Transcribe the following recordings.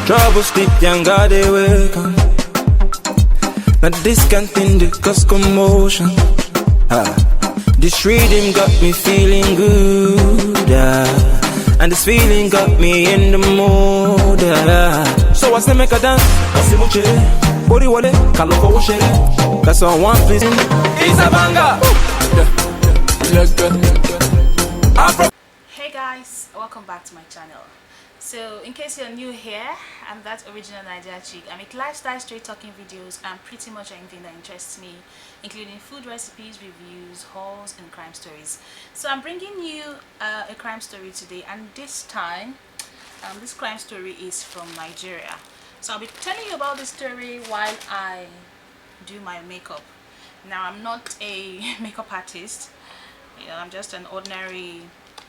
Trouble sleep, young God, they wake up. Not this canteen, cause commotion. This rhythm got me feeling good, and this feeling got me in the mood. So what's the make a dance? Body wale, kaloko shere. That's all one please. It's a banger. Hey guys, welcome back to my channel. So in case you're new here, I'm that original Nigerian chick. I make lifestyle straight talking videos and pretty much anything that interests me, including food recipes, reviews, hauls and crime stories. So I'm bringing you a crime story today, and this time this crime story is from Nigeria. So I'll be telling you about this story while I do my makeup. Now I'm not a makeup artist, you know, I'm just an ordinary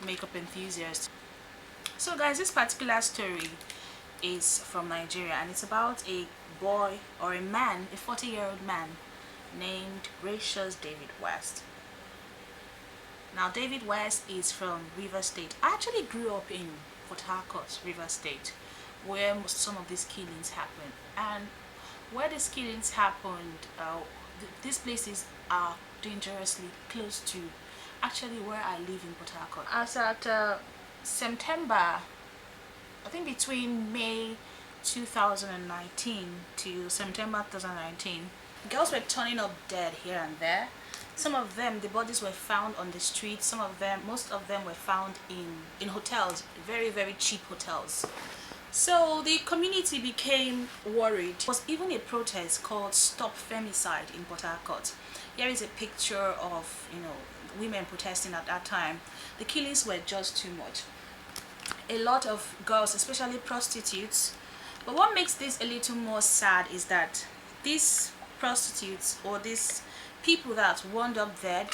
makeup enthusiast. So guys, this particular story is from Nigeria, and it's about a boy or a man, a 40-year-old man named Gracious David West. Now David West is from Rivers State. I actually grew up in Port Harcourt, Rivers State, where some of these killings happened. And where these killings happened, these places are dangerously close to actually where I live in Port Harcourt. As at September, I think between May 2019 to September 2019, girls were turning up dead here and there. Some of them, the bodies were found on the street. Some of them, most of them were found in hotels, very, very cheap hotels. So the community became worried. There was even a protest called Stop Femicide in Port Harcourt. Here is a picture of, you know, women protesting at that time. The killings were just too much. A lot of girls, especially prostitutes. But what makes this a little more sad is that these prostitutes, or these people that wound up dead,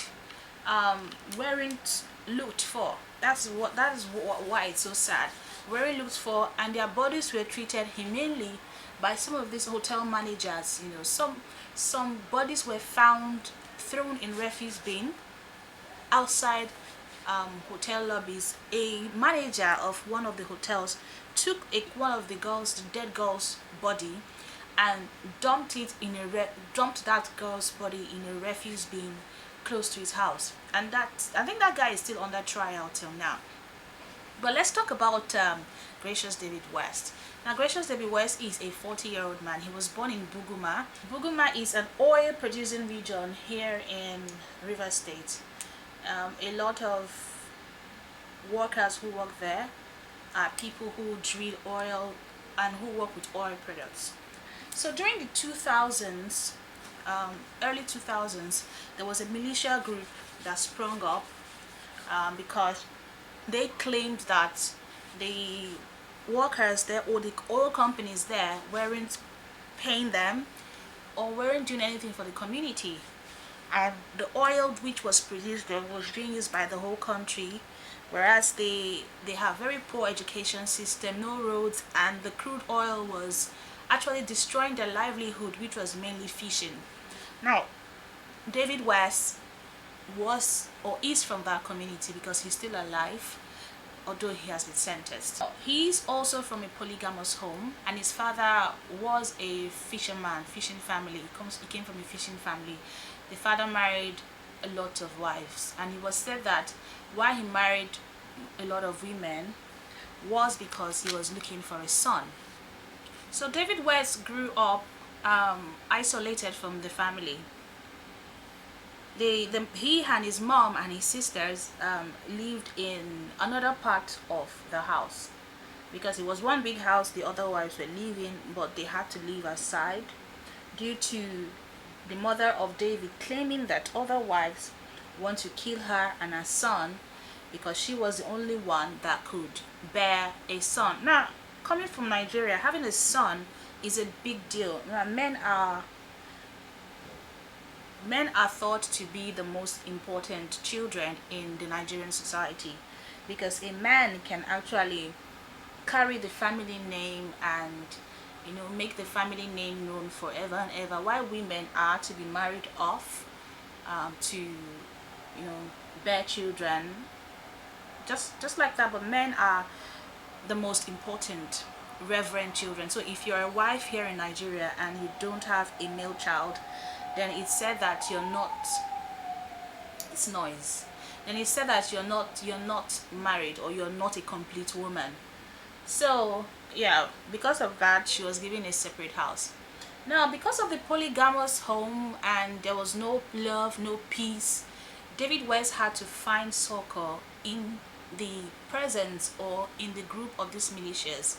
weren't looked for. That is why it's so sad. Weren't looked for, and their bodies were treated humanely by some of these hotel managers. You know, some bodies were found thrown in refuse bin outside hotel lobbies. A manager of one of the hotels took one of the dead girl's body and dumped that girl's body in a refuse bin close to his house. And I think that guy is still under trial till now. But let's talk about Gracious David West. Now Gracious David West is a 40-year-old man. He was born in Buguma. Buguma is an oil producing region here in Rivers State. A lot of workers who work there are people who drill oil and who work with oil products. So during the 2000s, early 2000s, there was a militia group that sprung up because they claimed that the workers there, or the oil companies there, weren't paying them or weren't doing anything for the community. And the oil which was produced there was being used by the whole country, whereas they have very poor education system, no roads, and the crude oil was actually destroying their livelihood, which was mainly fishing. Now David West was or is from that community because he's still alive, although he has been sentenced. He's also from a polygamous home, and his father was a fisherman, fishing family. He came from a fishing family. The father married a lot of wives, and it was said that why he married a lot of women was because he was looking for a son. So David West grew up isolated from the family. He and his mom and his sisters lived in another part of the house, because it was one big house. The other wives were living, but they had to live aside due to the mother of David claiming that other wives want to kill her and her son because she was the only one that could bear a son. Now, coming from Nigeria, having a son is a big deal. Now, men are thought to be the most important children in the Nigerian society, because a man can actually carry the family name and, you know, make the family name known forever and ever, while women are to be married off to, you know, bear children just like that. But men are the most important reverend children. So if you're a wife here in Nigeria and you don't have a male child, then it's said that you're not, it's noise, then it's said that you're not married, or you're not a complete woman. So yeah, because of that, she was given a separate house. Now, because of the polygamous home and there was no love, no peace, David West had to find succor in the presence or in the group of these militias.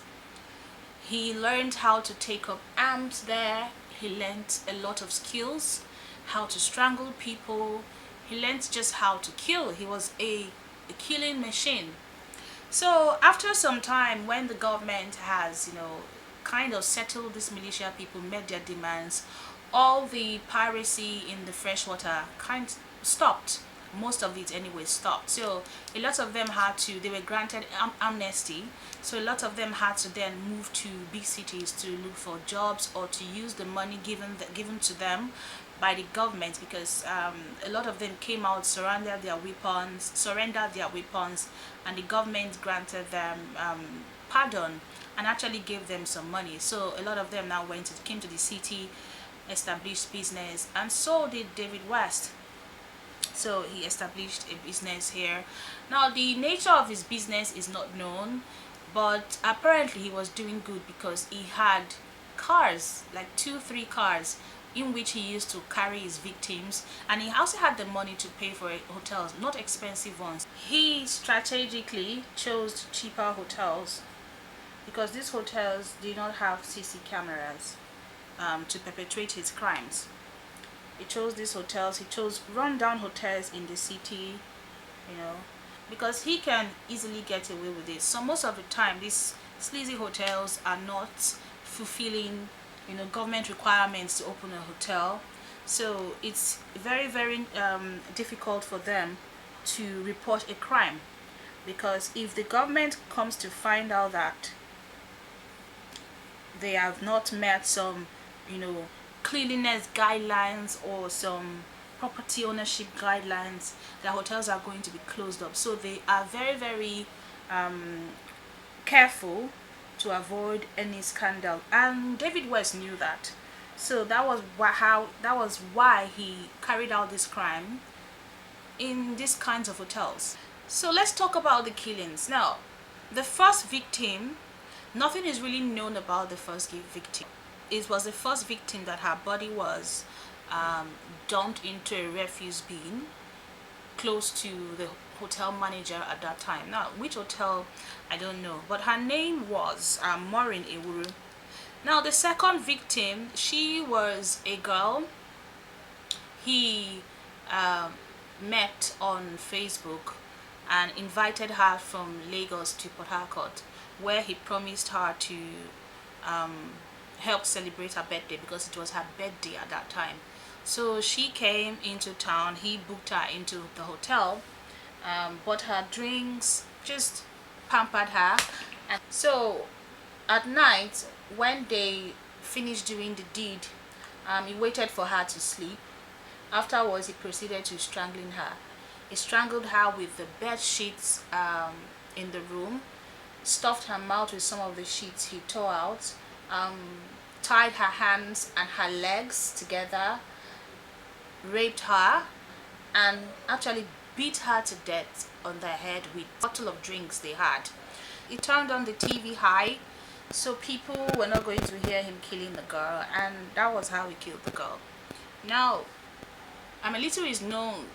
He learned how to take up arms there. He learned a lot of skills, how to strangle people. He learned just how to kill. He was a killing machine. So after some time, when the government has, kind of settled these militia people, met their demands, all the piracy in the freshwater kind of stopped. Most of it anyway stopped. So a lot of them they were granted amnesty. So a lot of them had to then move to big cities to look for jobs, or to use the money given to them by the government, because a lot of them came out, surrendered their weapons, and the government granted them pardon and actually gave them some money. So a lot of them now came to the city, established business, and so did David West. So he established a business here. Now the nature of his business is not known, but apparently he was doing good, because he had cars, like 2-3 cars, in which he used to carry his victims, and he also had the money to pay for hotels, not expensive ones. He strategically chose cheaper hotels, because these hotels did not have CC cameras to perpetrate his crimes. He chose these hotels. He chose run-down hotels in the city, because he can easily get away with it. So most of the time, these sleazy hotels are not fulfilling, government requirements to open a hotel. So it's very, very difficult for them to report a crime, because if the government comes to find out that they have not met some, cleanliness guidelines or some property ownership guidelines, the hotels are going to be closed up. So they are very, very careful to avoid any scandal, and David West knew that. So that was why he carried out this crime in these kinds of hotels. So let's talk about the killings. Now, the first victim, nothing is really known about the first victim. It was the first victim that her body was dumped into a refuse bin close to the hotel manager at that time. Now, which hotel, I don't know, but her name was Maureen Ewuru. Now, the second victim, she was a girl he met on Facebook and invited her from Lagos to Port Harcourt, where he promised her to help celebrate her birthday, because it was her birthday at that time. So she came into town. He booked her into the hotel, bought her drinks, just pampered her. And so at night, when they finished doing the deed, he waited for her to sleep. Afterwards, he proceeded to strangling her. He strangled her with the bed sheets in the room, stuffed her mouth with some of the sheets he tore out, tied her hands and her legs together, raped her, and actually beat her to death on the head with a bottle of drinks they had. He turned on the TV high, so people were not going to hear him killing the girl, and that was how he killed the girl. Now, a little is known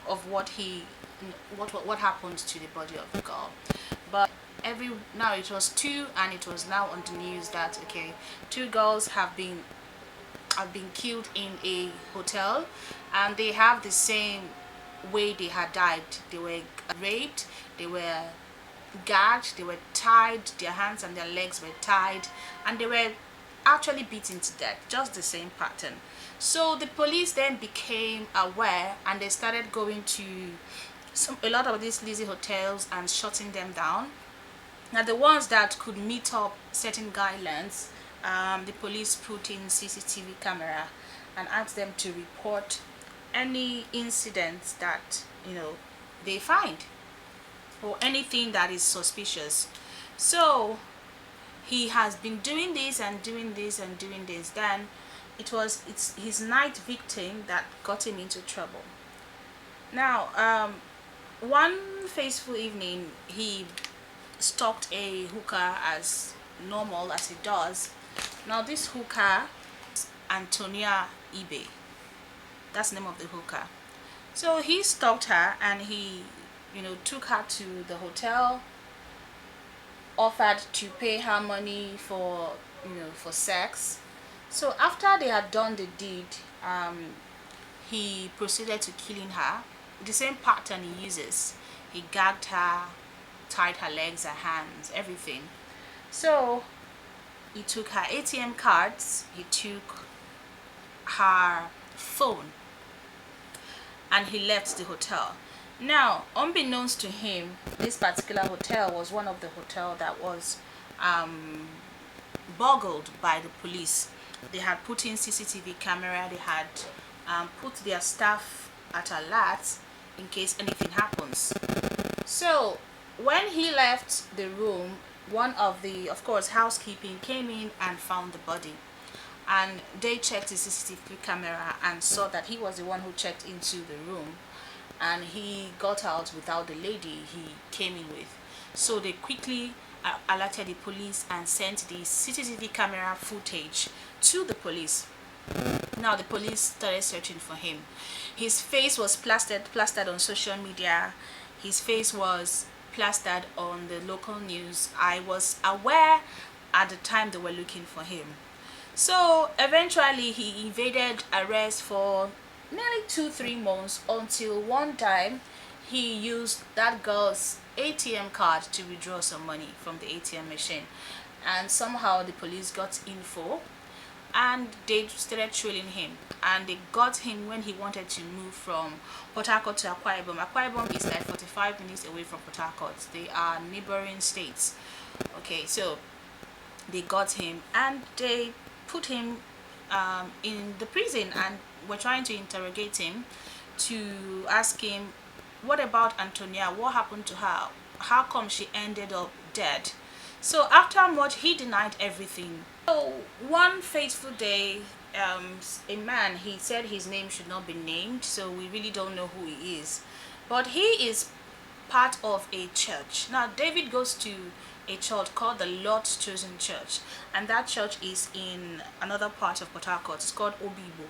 of what happened to the body of the girl, but now it was 2, and it was now on the news that 2 girls have been killed in a hotel, and they have the same way they had died. They were raped, they were gagged, they were tied, their hands and their legs were tied, and they were actually beaten to death, just the same pattern. So the police then became aware, and they started going to a lot of these lazy hotels and shutting them down. Now, the ones that could meet up certain guidelines, the police put in CCTV camera and asked them to report any incidents that they find, or anything that is suspicious. So he has been doing this and doing this and doing this. Then it's his night victim that got him into trouble. Now, one fateful evening, he stalked a hooker as normal as he does. Now, this hooker, Antonia Ibe, that's the name of the hooker. So he stalked her and he, took her to the hotel, offered to pay her money for sex. So after they had done the deed, he proceeded to killing her. The same pattern he uses. He gagged her, tied her legs, her hands, everything. So he took her ATM cards, he took her phone, and he left the hotel. Now, unbeknownst to him, this particular hotel was one of the hotel that was boggled by the police. They had put in CCTV camera, they had put their staff at alert in case anything happens. So when he left the room, one of the, of course, housekeeping came in and found the body, and they checked the CCTV camera and saw that he was the one who checked into the room, and he got out without the lady he came in with. So they quickly alerted the police and sent the CCTV camera footage to the police. Now the police started searching for him. His face was plastered on social media. His face was plastered on the local news. I was aware at the time they were looking for him. So eventually he evaded arrest for nearly 2-3 months, until one time he used that girl's ATM card to withdraw some money from the ATM machine, and somehow the police got info and they started trailing him, and they got him when he wanted to move from Port Harcourt to Akwa Ibom. Akwa Ibom is like 45 minutes away from Port Harcourt. They are neighboring states. Okay, so they got him and they put him in the prison, and were trying to interrogate him to ask him, what about Antonia? What happened to her? How come she ended up dead? So after much, he denied everything. So one fateful day, a man, he said his name should not be named, so we really don't know who he is, but he is part of a church. Now David goes to a church called the Lord's Chosen Church, and that church is in another part of Port Harcourt. It's called Obibo.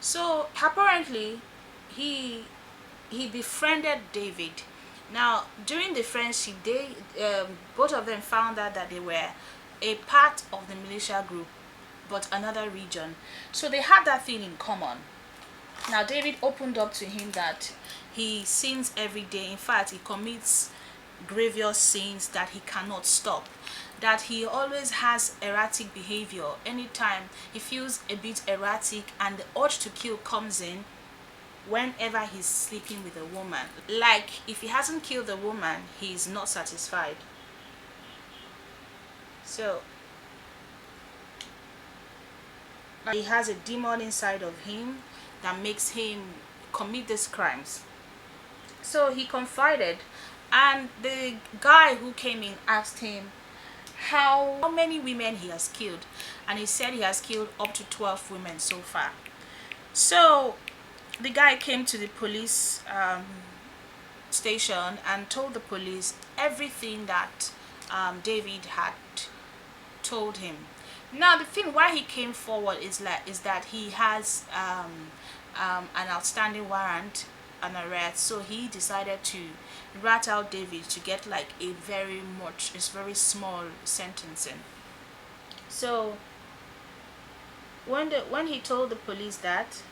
So apparently he befriended David. Now during the friendship, they both of them found out that they were a part of the militia group, but another region. So they had that thing in common. Now David opened up to him that he sins every day. In fact, he commits grievous sins that he cannot stop, that he always has erratic behavior. Anytime he feels a bit erratic and the urge to kill comes in, whenever he's sleeping with a woman. Like, if he hasn't killed a woman, he's not satisfied. So he has a demon inside of him that makes him commit these crimes. So he confided, and the guy who came in asked him how many women he has killed, and he said he has killed up to 12 women so far. So the guy came to the police station and told the police everything that David had told him. Now the thing why he came forward is that he has an outstanding warrant, an arrest, so he decided to rat out David to get like a very small sentencing. So when he told the police that,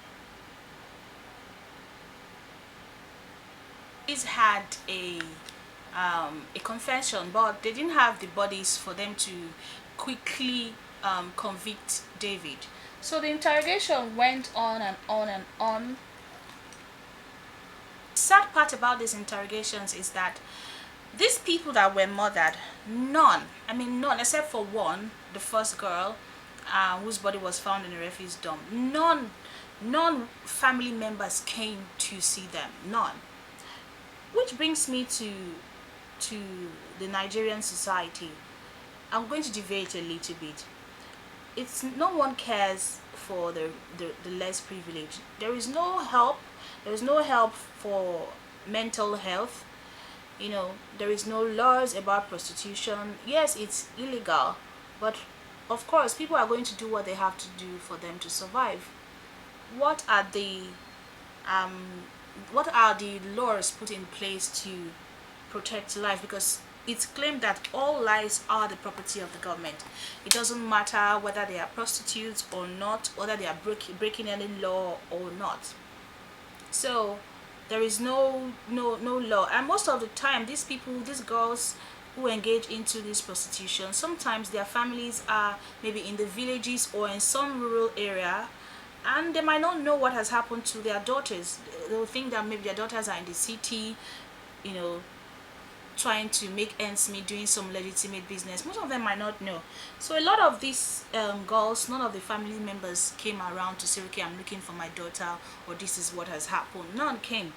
he's had a confession, but they didn't have the bodies for them to quickly convict David. So the interrogation went on and on and on. The sad part about these interrogations is that these people that were murdered, none except for one, the first girl whose body was found in a refuse dump, none family members came to see them, none. Which brings me to the Nigerian society. I'm going to deviate a little bit. It's no one cares for the less privileged. There is no help. There is no help for mental health. You know, there is no laws about prostitution. Yes, it's illegal, but of course people are going to do what they have to do for them to survive. What are the um what are the laws put in place to protect life? Because it's claimed that all lives are the property of the government. It doesn't matter whether they are prostitutes or not, whether they are breaking any law or not. So there is no law, and most of the time these people, these girls who engage into this prostitution, sometimes their families are maybe in the villages or in some rural area, and they might not know what has happened to their daughters. They'll think that maybe their daughters are in the city, you know, trying to make ends meet, doing some legitimate business. Most of them might not know. So a lot of these girls, none of the family members came around to say, okay, I'm looking for my daughter, or this is what has happened. None came,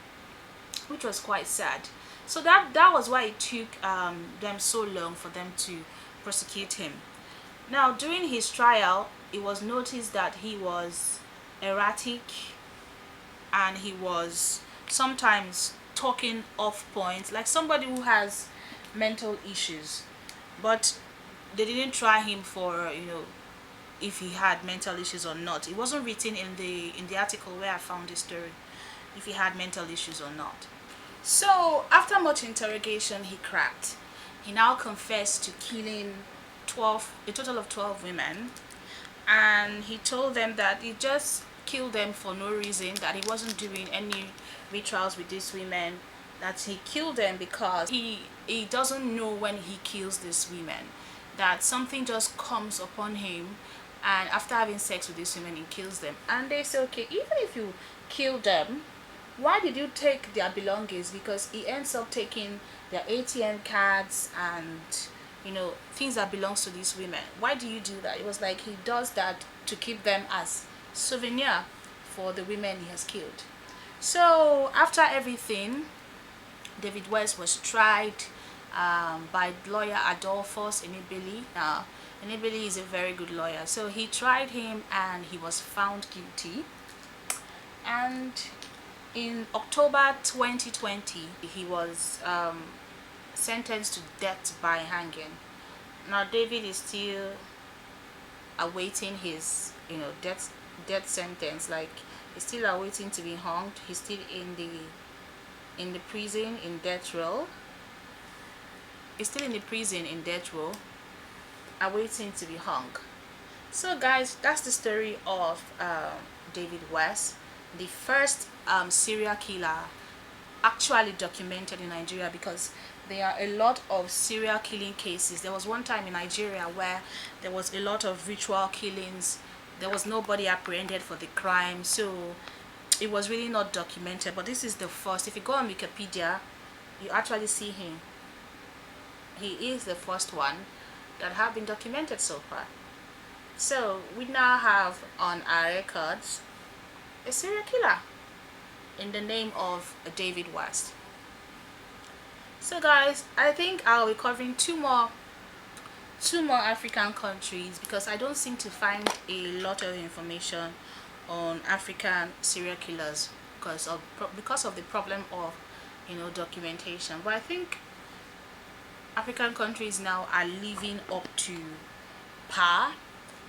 which was quite sad. So that was why it took them so long for them to prosecute him. Now during his trial, it was noticed that he was erratic, and he was sometimes talking off point, like somebody who has mental issues. But they didn't try him for, you know, if he had mental issues or not. It wasn't written in the article where I found this story, if he had mental issues or not. So after much interrogation, he cracked. He now confessed to killing a total of 12 women, and he told them that he just killed them for no reason, that he wasn't doing any rituals with these women, that he killed them because he doesn't know when he kills these women, that something just comes upon him, and after having sex with these women he kills them. And they say, okay, even if you kill them, why did you take their belongings? Because he ends up taking their ATM cards and, you know, things that belongs to these women. Why do you do that? It was like he does that to keep them as souvenir for the women he has killed. So after everything, David West was tried by lawyer Adolphus Enibili. Now Enibili is a very good lawyer, so he tried him and he was found guilty. And in October 2020, he was sentenced to death by hanging. Now David is still awaiting his, you know, death sentence. Like, he's still awaiting to be hanged. He's still in the prison in death row. He's still in the prison in death row, awaiting to be hung. So guys, that's the story of David West, the first serial killer actually documented in Nigeria, because there are a lot of serial killing cases. There was one time in Nigeria where there was a lot of ritual killings. There was nobody apprehended for the crime, so it was really not documented. But this is the first. If you go on Wikipedia, you actually see him. He is the first one that have been documented so far. So we now have on our records a serial killer in the name of David West. So guys, I think I'll be covering two more African countries, because I don't seem to find a lot of information on African serial killers because of the problem of, you know, documentation. But I think African countries now are living up to par.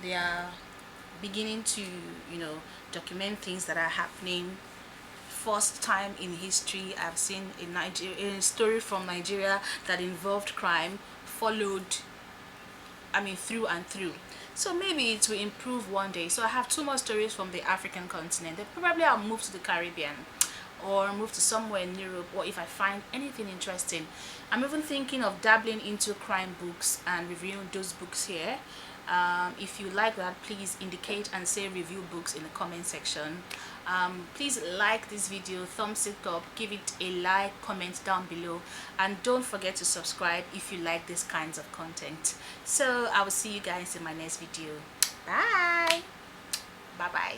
They are beginning to, you know, document things that are happening. First time in history I've seen a story from Nigeria that involved crime followed, I mean, through and through. So maybe it will improve one day. So I have two more stories from the African continent. Then probably I'll move to the Caribbean or move to somewhere in Europe, or if I find anything interesting. I'm even thinking of dabbling into crime books and reviewing those books here. If you like that, please indicate and say review books in the comment section. Please like this video, thumbs it up, give it a like, comment down below, and don't forget to subscribe if you like these kinds of content. So I will see you guys in my next video. Bye bye.